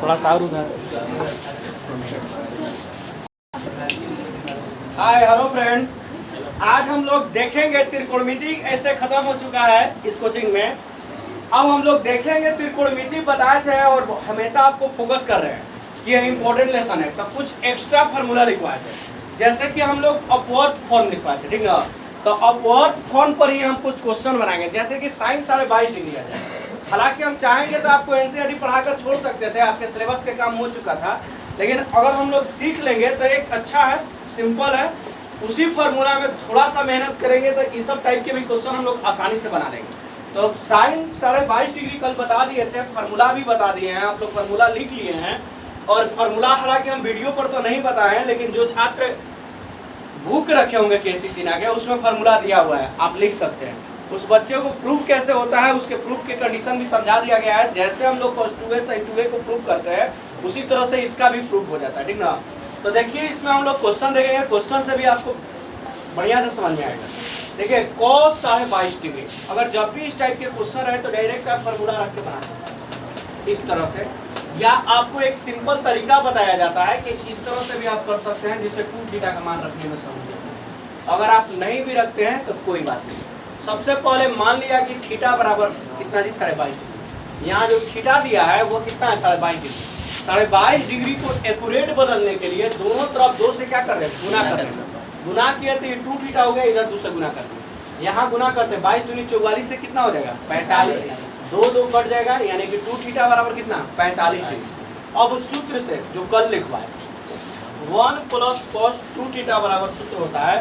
थोड़ा सा और उधर। हाय हेलो फ्रेंड, आज हम लोग देखेंगे त्रिकोणमिति ऐसे खत्म हो चुका है इस कोचिंग में। अब हम लोग देखेंगे त्रिकोणमिति बताए थे और हमेशा आपको फोकस कर रहे हैं कि ये इंपॉर्टेंट लेसन है, तो कुछ एक्स्ट्रा फार्मूला लिखवाए थे। जैसे कि हम लोग अपवर्ड फॉर्म लिखवाए थे, ठीक है। तो अपवर्ड फॉर्म पर ही हम कुछ क्वेश्चन बनाएंगे, जैसे कि साइन 22.5 डिग्री आ जाए। हालांकि हम चाहेंगे तो आपको एनसीईआरटी पढ़ाकर छोड़ सकते थे, आपके सिलेबस के काम हो चुका था, लेकिन अगर हम लोग सीख लेंगे तो एक अच्छा है, सिंपल है। उसी फार्मूला में थोड़ा सा मेहनत करेंगे तो इस सब टाइप के भी क्वेश्चन हम लोग आसानी से बना लेंगे। तो साइन 22.5 डिग्री कल बता दिए थे, फार्मूला भी बता दिए हैं, आप लोग फार्मूला लिख लिए हैं। और फार्मूला हालांकि हम वीडियो पर तो नहीं बताए हैं, लेकिन जो छात्र बुक रखे होंगे केसीसी ना के, उसमें फार्मूला दिया हुआ है, आप लिख सकते हैं। उस बच्चे को प्रूफ कैसे होता है, उसके प्रूफ के कंडीशन भी समझा दिया गया है। जैसे हम लोग cos 2a sin 2a को प्रूफ करते हैं, उसी तरह से इसका भी प्रूफ हो जाता है, ठीक ना। तो देखिए इसमें हम लोग क्वेश्चन देखेंगे, क्वेश्चन से भी आपको बढ़िया से समझ में आएगा। देखिए cos 22.5 डिग्री, अगर जब भी इस टाइप के क्वेश्चन रहे तो डायरेक्ट आप फार्मूला रख के बना सकते हैं इस तरह से, या आपको एक सिंपल तरीका बताया जाता है कि इस तरह से भी आप कर सकते हैं, जिससे 2 थीटा का मान रखने में समझ। अगर आप नहीं भी रखते हैं तो कोई बात नहीं। सबसे पहले मान लिया कि थीटा बराबर कितना जी 22.5 डिग्री। यहाँ जो थीटा दिया है वो कितना है 22.5 डिग्री। 22.5 डिग्री को एक्यूरेट बदलने के लिए दोनों तरफ 2 से क्या कर रहे हैं, गुना कर रहे हैं। गुना किया तो ये 2 थीटा हो गया, इधर 2 से गुना करते हैं। यहाँ गुना करते हैं 22 दूनी 44 से कितना हो जाएगा 45, 2 कट जाएगा, यानी कि 2 थीटा बराबर कितना 45 डिग्री। अब सूत्र से जो कल लिखवाए 1 + cos 2 थीटा बराबर सूत्र होता है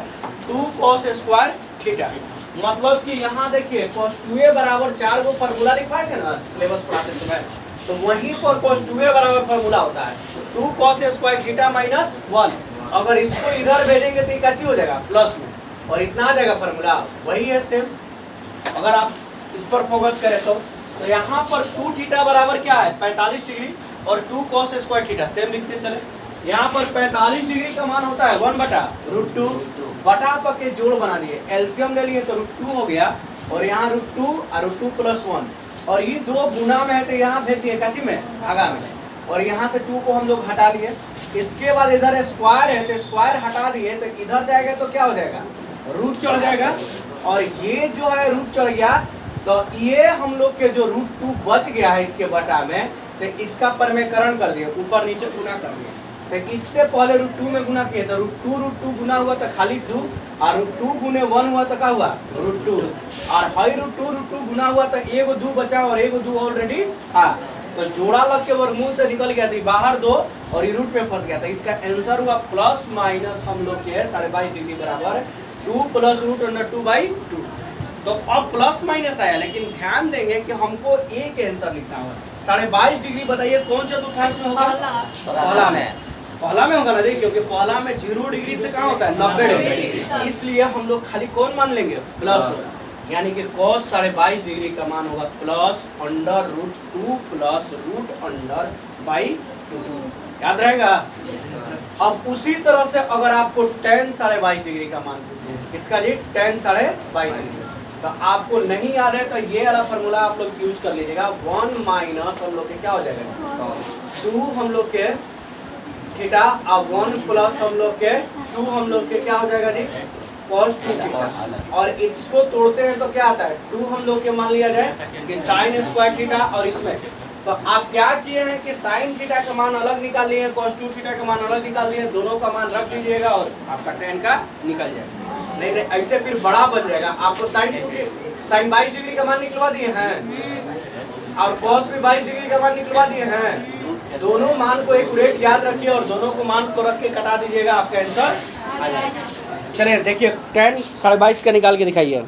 2 cos स्क्वायर थीटा। मतलब कि यहाँ देखिए cos 2a बराबर 4 को फार्मूला लिखवाए थे ना सिलेबस पढ़ाते समय, तो वहीं पर cos 2a बराबर फार्मूला होता है 2 cos स्क्वायर थीटा माइनस 1। अगर इसको इधर भेजेंगे तो क्या चीज हो जाएगा प्लस में, और इतना आ जाएगा फार्मूला वही है सेम। अगर आप इस पर फोकस करें तो यहाँ पर 2 थीटा बराबर क्या है 45 डिग्री और 2 cos स्क्वायर थीटा सेम लिखते चले। यहाँ पर 45 डिग्री का मान होता है 1/√2, बटा पर के जोड़ बना दिए, एलसीएम ले लिए तो √2 हो गया, और यहाँ √2 और √2 + 1, और ये 2 गुना में है तो यहाँ भेज दिए काची में भागा में, और यहाँ से 2 को हम लोग हटा लिए। इसके बाद इधर स्क्वायर है तो स्क्वायर हटा दिए, तो इधर जाएगा तो क्या हो जाएगा रूट चढ़ जाएगा, और ये जो है रूट चढ़ गया, तो ये हम लोग के जो √2 बच गया है इसके बटा में, तो इसका परमेकरण कर दिए, ऊपर नीचे गुना कर दिए। तो इससे पहले √2 में गुना किए तो √2 गुना हुआ तो खाली 2, और √2 गुने 1 हुआ तो क्या हुआ √2, और हाई √2 गुना हुआ तो एगो 2 बचा और एगो 2 ऑलरेडी हाँ, तो जोड़ा लग के वर्गमूल से निकल गया था, बाहर 2 और ये रूट पे फंस गया था। इसका आंसर हुआ प्लस माइनस हम लोग के 22.5 डिग्री बराबर 2 + √2/2। तो अब प्लस माइनस आया, लेकिन ध्यान देंगे कि हमको एक आंसर लिखना होगा। 22.5 डिग्री बताइए कौन चतुर्थांश में होगा, पहला में होगा ना, देखिए क्योंकि पहला में 0 डिग्री से कहाँ होता है 90 डिग्री, इसलिए हम लोग खाली कौन मान लेंगे प्लस होगा, यानी कि cos 22.5 डिग्री का मान होगा प्लस √2 प्लस √2। याद रहेगा। अब उसी तरह से अगर आपको tan 22.5 डिग्री का मान पूछे, किसका जी tan 22.5 डिग्री, तो आपको नहीं याद है तो ये वाला फार्मूला आप लोग यूज कर लीजिएगा। 1 माइनस हम लोग के क्या हो जाएगा 2 हम लोग के थीटा, और 1 प्लस हम लोग के 2 हम लोग के क्या हो जाएगा जी cos 2 थीटा, और इसको तोड़ते हैं तो क्या आता है 2 हम लोग के मान लिया जाए कि sin स्क्वायर थीटा, और इसमें तो आप क्या किए हैं कि sin थीटा का मान अलग निकाल लिए, cos 2 थीटा का मान अलग निकाल लिए, दोनों का मान रख लीजिएगा और आपका tan का निकल जाएगा। नहीं तो ऐसे फिर बड़ा बन जाएगा। आपको sin 22 डिग्री का मान निकलवा दिए हैं और cos भी 22 डिग्री का मान निकलवा दिए हैं। दोनों मान को एक्यूरेट याद रखिए और दोनों को मान को रख के कटा दीजिएगा, आपका आंसर आ जाएगा। चलिए देखिए tan 22.5 का निकाल के दिखाइए।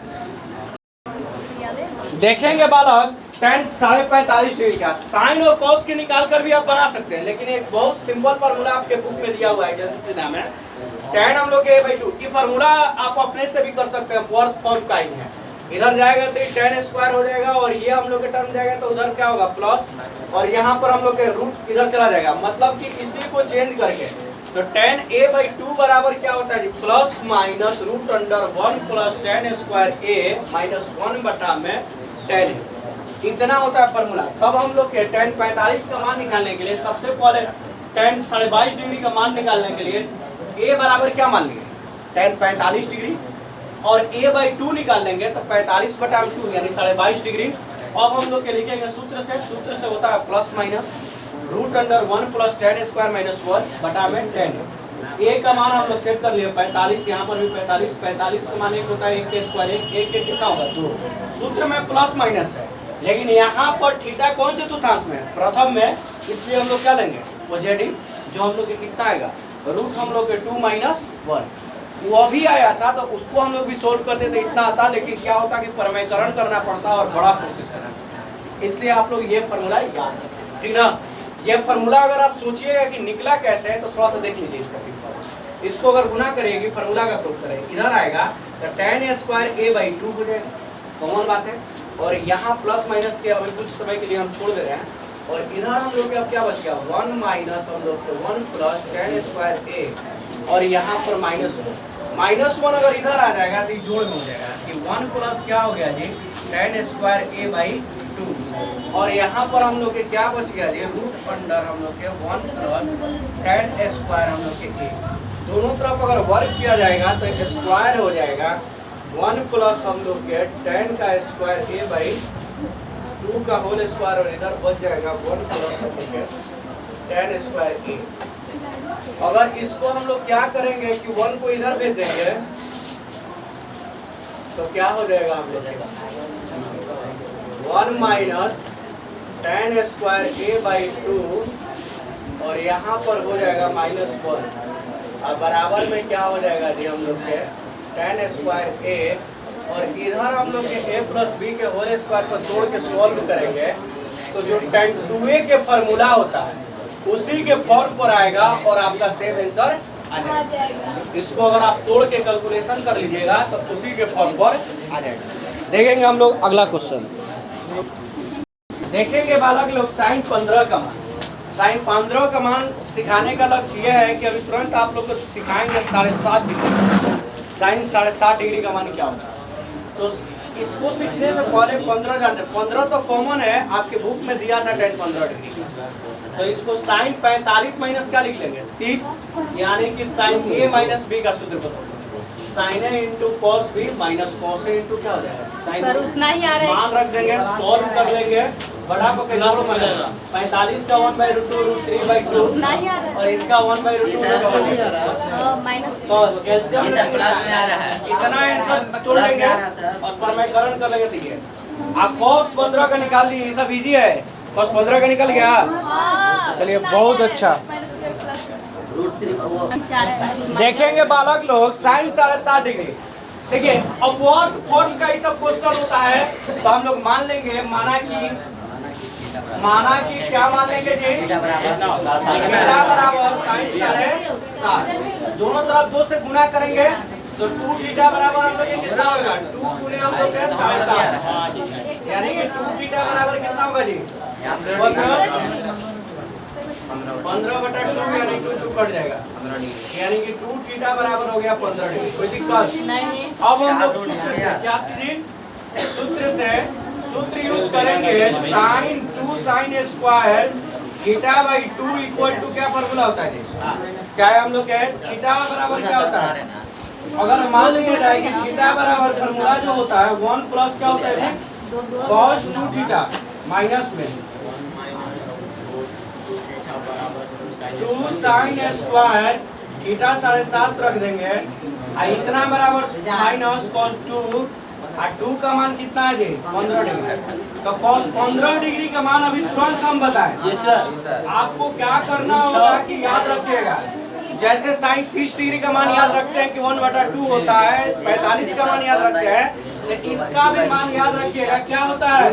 देखेंगे बालक tan 45.5 डिग्री का साइन और कॉस के निकाल कर भी आप बना सकते हैं, लेकिन एक बहुत सिंपल फार्मूला आपके बुक में दिया हुआ है, जैसे नाम है tan हम लोग a/2। ये फार्मूला आप अपने से भी कर सकते हैं, फोर्थ फॉर्म का ही है। इधर जाएगा तो tan स्क्वायर हो जाएगा, और ये हम लोग के टर्म जाएगा तो उधर क्या होगा प्लस, और यहाँ पर हम लोग के रूट इधर चला जाएगा। मतलब कि इसी को चेंज करके तो tan a/2 बराबर क्या होता है जी plus minus √1 plus tan square a minus 1 बटा में tan। इतना होता है फॉर्मूला। तब हम लोग के tan 45 का मान निकालने के लिए सबसे पहले tan 22.5 डिग्री का मान निकालने के लिए a बराबर क्या मान लिए, tan 45 डिग्री, और a/2 निकाल लेंगे तो 45/2 यानी 22.5 डिग्री। अब हम लोग के लिखेंगे सूत्र से होता है प्लस माइनस √1 + tan² - 1 बटा में 10। a का मान हम लोग सेट कर लिए 45, यहाँ पर भी 45 का मान 1 होता है, 1 के स्क्वायर 1 के कितना होगा 2। सूत्र में प्लस माइनस है, लेकिन यहाँ पर थीटा कौन से चतुर्थांश में है, प्रथम में, इसलिए हम लोग क्या लेंगे पॉजिटिव, जो हम लोग के कितना आएगा रूट हम लोग के 2 - 1 वो भी आया था, तो उसको हम लोग भी सोल्व करते तो इतना आता, लेकिन क्या होता कि परमीकरण करना पड़ता और बड़ा प्रोसेस करना पड़ता, इसलिए आप लोग ये फॉर्मूला याद, ठीक ना। ये फॉर्मूला अगर आप सोचिएगा कि निकला कैसे है तो थोड़ा सा देख लीजिए इसका सिंपल। इसको अगर गुना करेगी फॉर्मूला का प्रूफ करें, इधर आएगा तो tan² a/2 हो जाएगा, कॉमन बात है, और यहाँ प्लस माइनस के अभी कुछ समय के लिए हम छोड़ दे रहे हैं, और इधर हम लोग के अब क्या बच गया 1 माइनस हम लोग को 1 + tan² a, और यहाँ पर -1 अगर इधर आ जाएगा तो जोड़ में हो जाएगा कि 1 प्लस क्या हो गया जी tan² a/2, और यहाँ पर हम लोग के क्या बच गया जी रूट अंडर हम लोग के 1 + tan² हम लोग के a। दोनों तरफ अगर वर्क किया जाएगा तो एक स्क्वायर हो जाएगा 1 प्लस हम लोग के tan² a/2 का होल स्क्वायर, और इधर बच जाएगा 1 प्लस हम लोग के tan² a। अगर इसको हम लोग क्या करेंगे कि 1 को इधर भेज देंगे तो क्या हो जाएगा हम लोग 1 माइनस tan² a/2, और यहाँ पर हो जाएगा -1, और बराबर में क्या हो जाएगा जी हम लोग के tan² a, और इधर हम लोग के a + b के होल स्क्वायर को तोड़ के सॉल्व करेंगे तो जो tan 2a के फॉर्मूला होता है उसी के फॉर्म पर आएगा और आपका सेम आंसर आ जाएगा। इसको अगर आप तोड़ के कैलकुलेशन कर लीजिएगा तो उसी के फॉर्म पर आ जाएगा। देखेंगे हम लोग अगला क्वेश्चन, देखेंगे बालक लोग sin 15 का मान। sin 15 का मान सिखाने का लक्ष्य यह है कि अभी तुरंत आप लोग को सिखाएंगे 7.5 डिग्री, sin 7.5 डिग्री का मान क्या होता है। तो इसको सीखने से पहले 15 जानते हैं, 15 तो कॉमन है, आपके बुक में दिया था tan 15 डिग्री, तो इसको sin 45 माइनस क्या लिख लेंगे 30, यानी कि sin a - b का सूत्र बताओ, sin a × cos b - cos a × क्या हो जाएगा sin, पर उतना ही आ रहा है, मान रख देंगे, सॉल्व कर लेंगे, बड़ा को जोड़ हो जाएगा 45 का 1/√2 √3/2 उतना ही आ रहा है, और इसका 1/√2 माइनस तो कैल्शियम क्लास में आ रहा है, इतना आंसर तोड़ लेंगे और परमीकरण कर लेंगे। ठीक है, आप cos 15 का निकाल दिए, ये सब इजी है, cos 15 का निकल गया, चलिए बहुत अच्छा। देखेंगे बालक लोग sin 7.5 डिग्री। देखिए अपवर्ड फॉर्म का ही सब क्वेश्चन होता है, तो हम लोग मान लेंगे, माना कि क्या मान लेंगे जी थीटा बराबर sin 7.5, दोनों तरफ 2 से गुना करेंगे तो 2 थीटा बराबर हम लोग ये कितना होगा 2 गुने हम लोग 7.5, यानी कि 2 थीटा बराबर कितना होगा जी 15/2, यानी 2 कट जाएगा, यानी कि 2 थीटा बराबर हो गया 15 डिग्री। कोई दिक्कत नहीं। अब हम लोग सूत्र से क्या चीज सूत्र यूज करेंगे sin 2 sin square θ/2 equal to क्या फॉर्मूला होता है, चाहे हम लोग कहें थीटा बराबर क्या होता है, अगर मान लिया जाए कि थीटा बराबर फॉर्मूला जो होता है 1 प्लस क्या होता है cos 2θ माइनस में 2 sin स्क्वायर थीटा 7.5 रख देंगे, इतना बराबर माइनस cos 2, और 2 का मान कितना है जी 15 डिग्री, तो cos 15 डिग्री का मान अभी तुरंत हम बताएं। आपको क्या करना होगा कि याद रखिएगा, जैसे sin 30 डिग्री का मान याद रखते हैं कि 1/2 होता है, 45 का मान याद रखते हैं, तो इसका भी मान याद रखिएगा क्या होता है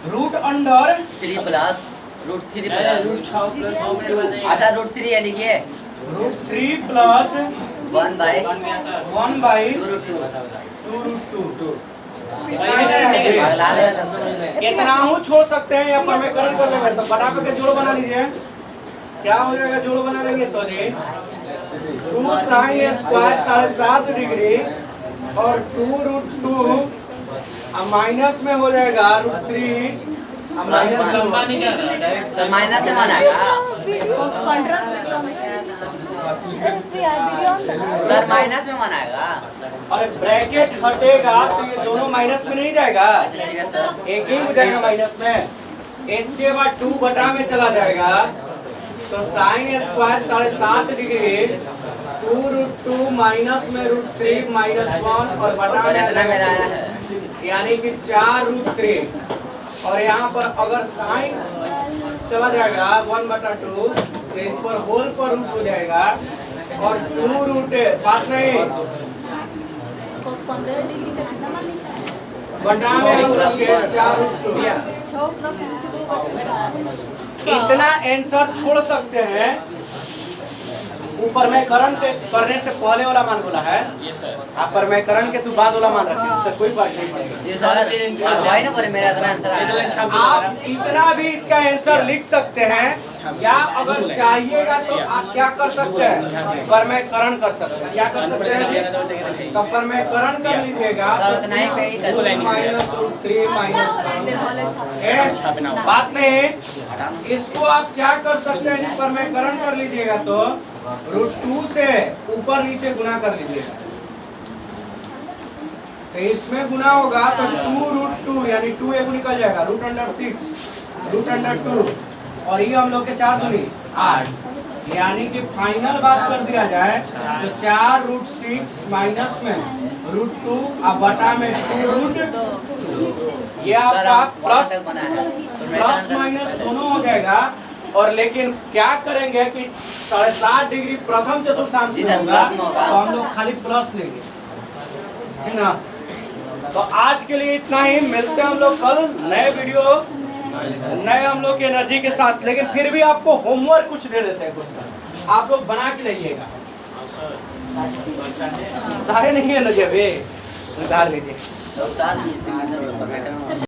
रूट अंडर 3 प्लस √3 अच्छा √3 है, लिखिए √3 प्लस 1/2 इतना हूँ छोड़ सकते हैं या परमीकरण कर लेंगे, तो बटा के जोड़ बना लीजिए, क्या हो जाएगा जोड़ बना लेंगे तो जी 2 sin स्क्वायर 7.5 डिग्री और 2√2 अब माइनस में हो जाएगा √3 अब माइनस लंबा नहीं जा रहा डायरेक्ट सर माइनस से बनाएगा सर माइनस में बनाएगा अरे ब्रैकेट हटेगा तो ये दोनों माइनस में नहीं जाएगा, ठीक है सर एक ही हो जाएगा माइनस में। इसके बाद 2 बटा में चला जाएगा तो साइन स्क्वायर 7.5 डिग्री 2√2 माइनस में √3 -1 और बटा सर में आ इतना मेरा जाएगा है 2, यानी कि 4√3 और यहाँ पर अगर साइन चला जाएगा 1/2 तो इस पर होल पर रूट हो जाएगा और 2√, बात नहीं बटा में रूट होंगे 4√2। इतना आंसर छोड़ सकते हैं। ऊपर में करण के करने से पहले वाला मान बोला है, ये सर आप पर मैं करण के तू बाद वाला मान रखिए, उससे कोई फर्क नहीं पड़ेगा। जी सर भाई ना पर मेरा इतना आंसर आया आप इतना भी इसका आंसर लिख सकते हैं, या अगर चाहिएगा तो आप क्या कर सकते हैं, पर मैं करण कर सकते हैं। क्या कर सकते हैं, तो पर मैं करण कर लीजिएगा सर उतना ही पे ही कर -√3 - बात नहीं। इसको आप क्या कर सकते हैं, पर मैं करण कर लीजिएगा तो √2 से ऊपर नीचे गुना कर लीजिएगा, तो इसमें गुना होगा तो 2√2 यानी 2 एगो निकल जाएगा √6 √2 और ये हम लोग के 4 दूनी 8, यानी कि फाइनल बात कर दिया जाए तो 4√6 माइनस में √2 और बटा में 2√2 ये आपका प्लस माइनस दोनों हो जाएगा। और लेकिन क्या करेंगे कि 7.5 डिग्री प्रथम चतुर्थांश में होगा तो हम लोग खाली प्लस लेंगे, है ना। तो आज के लिए इतना ही, मिलते हैं हम लोग कल नए वीडियो नए हम लोग की एनर्जी के साथ। लेकिन फिर भी आपको होमवर्क कुछ दे देते हैं, कुछ आप लोग बना के लाइएगा। उधारे नहीं है ना, जब उधार लीजिए।